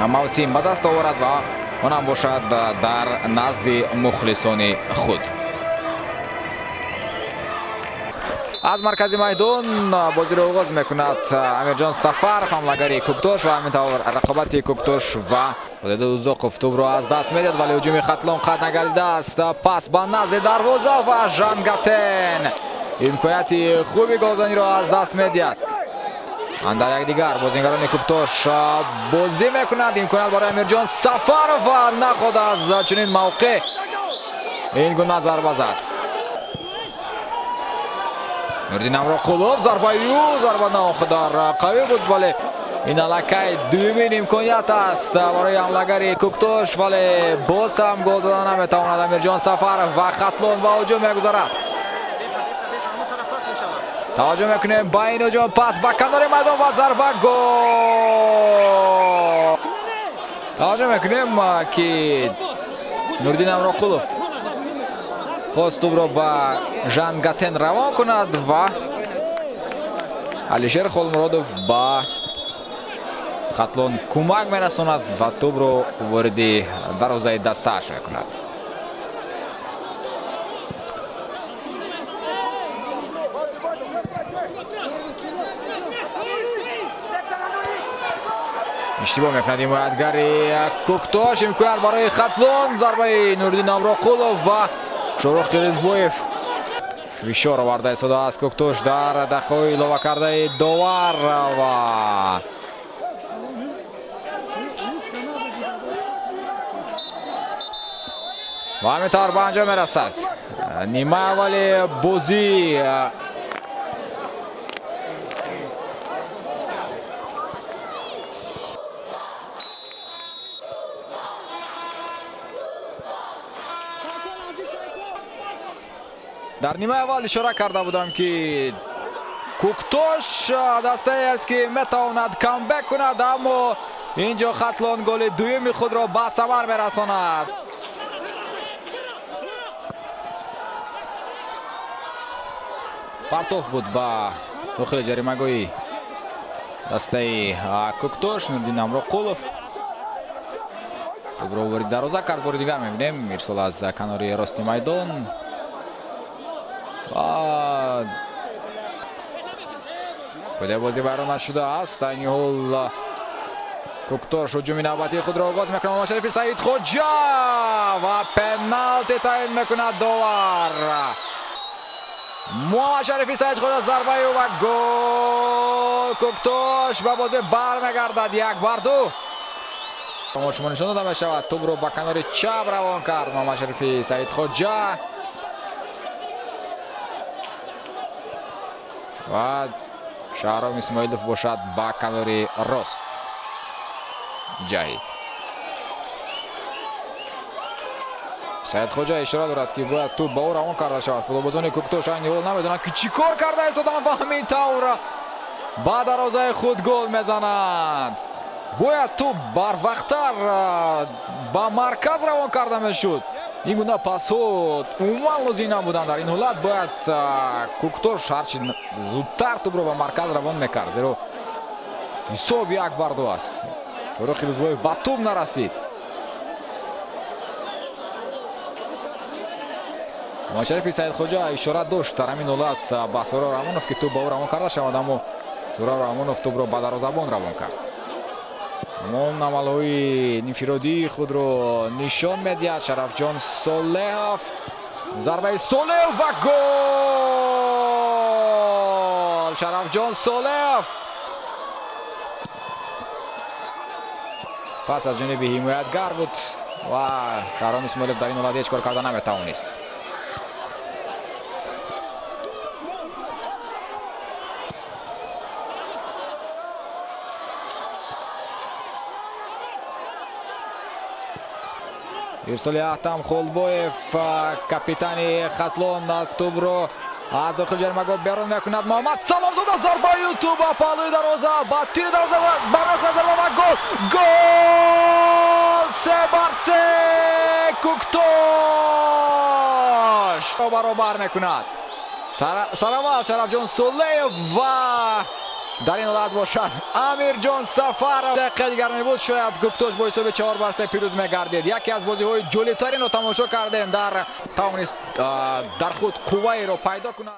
мавсим ба даст оварад ва онам бошад дар назди мухлисони худ. аз маркази майдон бозиро оғоз мекунад Амирҷон Сафаров, ҳамлагари Куктош ва ҳамин рақобати Куктош ва Ҳудайдо Узоқов тӯбро аз даст медиҳад, вале ҳуҷуми Хатлон қад нагаридааст. Пас ба назди дарвоза ва Жан Гатен имконияти хуби голзаниро аз даст медиҳад. Дар якдигар бозингарони Куктош бозӣ мекунад. Имконият барои Амирҷон Сафаров ва наход аз чунин мавқеъ ин гуна зарба зад. Нурдин Амроқулов зарба ноохудар қавӣ буд, вале ин аллакай дуюмин имконият аст барои ҳамлагари Куктош, вале боз ҳам гол задан наметавонад Амирҷон Сафаров ва Хатлон ва ҳуҷум мегузарад. таваҷҷӯҳ мекунем ба ин ҳуҷум, пас ба канори майдон ва зарба гол. таваҷҷӯҳ мекунем ки Нурдин Амроқулов боз тӯбро ба Жан Гатен равон кунад ва Алишер Холмуродов ба Хатлон кӯмак мерасонад ва тӯбро ворди дарвозаи дастааш мекунад. иштибоҳ мекунад ҳимоятгари Куктош. имконият барои Хатлон, зарбаи Нурдин Амроқулов ва Шорух Қиризбоев. фишор оварда истодааст Куктош дар дақиқаҳои илова кардаи довар ва ҳамин тавр ба анҷом мерасад. нима аввали бозӣ дар нимаи аввал ишора карда будам ки Куктош дастае аст ки метавонад камбек кунад, аммо инҷо Хатлон голи дуюми худро ба самар мерасонад. партоф буд ба дохили ҷаримагоҳи дастаи Куктош. Нурдин Амроқулов тӯбро ворди дарвоза кард. бори дигар мебинем ирсол аз канори рости майдон. бода бозӣ вайрон нашудааст. айни ҳол Куктош ҳуҷуми навбатии худро оғоз мекунад. Муҳаммад Шарифи Саидхоҷа ва пеналти таъин мекунад довар. Муҳаммад Шарифи Саидхоҷа зарбаи ва гол. Куктош ба бозӣ бармегардад 1-2. шумо нишон дода мешавад. тӯбро ба канори чап равон кард Муҳаммад Шарифи Саидхоҷа ва Шаҳром Исмоилов бошад ба канори рост. ҷаҳид Саидхоҷа ишора дорад ки бояд тӯб ба ӯ равон карда шавад. футболбозони Куктош айни ҳол намедонанд ки чӣ кор карда истоданд ва ҳамин тавр ба дарвозаи худ гол мезананд. бояд тӯб барвақттар ба марказ равон карда мешуд. ин гуна пасҳо умуман лозим набуданд. дар ин ҳолат бояд Куктош ҳарчи зудтар тӯбро ба марказ равон мекард, зеро ҳисоб 1-2 аст. Шорух Қиризбоев ба тӯб нарасид. Муҳаммад Шарифи Саидхоҷа ишора дошт дар ҳамин ҳолат ба Сурор Рамонов ки тӯб ба ӯ равон карда шавад, аммо Сурор Рамонов тӯбро ба дарвозабон равон кард. ҳамон амалҳои инфиродии худро нишон медиҳад Шарафҷон Солеҳов. зарбаи Солеҳов ва гол. Шарафҷон Солеҳов пас аз ҷониби ҳимоятгар буд ва Шаҳром Исмоилов дар ин ҳолат ҳеҷ кор карда наметавонист. ирсоли Аҳтам Холбоев, капитани Хатлон, тӯбро аз дохили ҷаримагоҳ берун мекунад. Муҳаммад Саломзода зарбаи тӯб ба паҳлӯи дарвоза, ба тири дарвоза бармекунад зарба ва гол. Гол! 3-3 Куктош баробар мекунад. Сарамал Шарафҷон Солеев ва дар ин ҳолат бошад Амирҷон Сафаров. Дақиқаи дигар мебуд, шояд Гуктош бо ҳисоби 4-3 пирӯз мегардид. яке аз бозиҳои ҷолибтаринро тамошо кардем. Тавонист дар худ қувваеро пайдо кунад.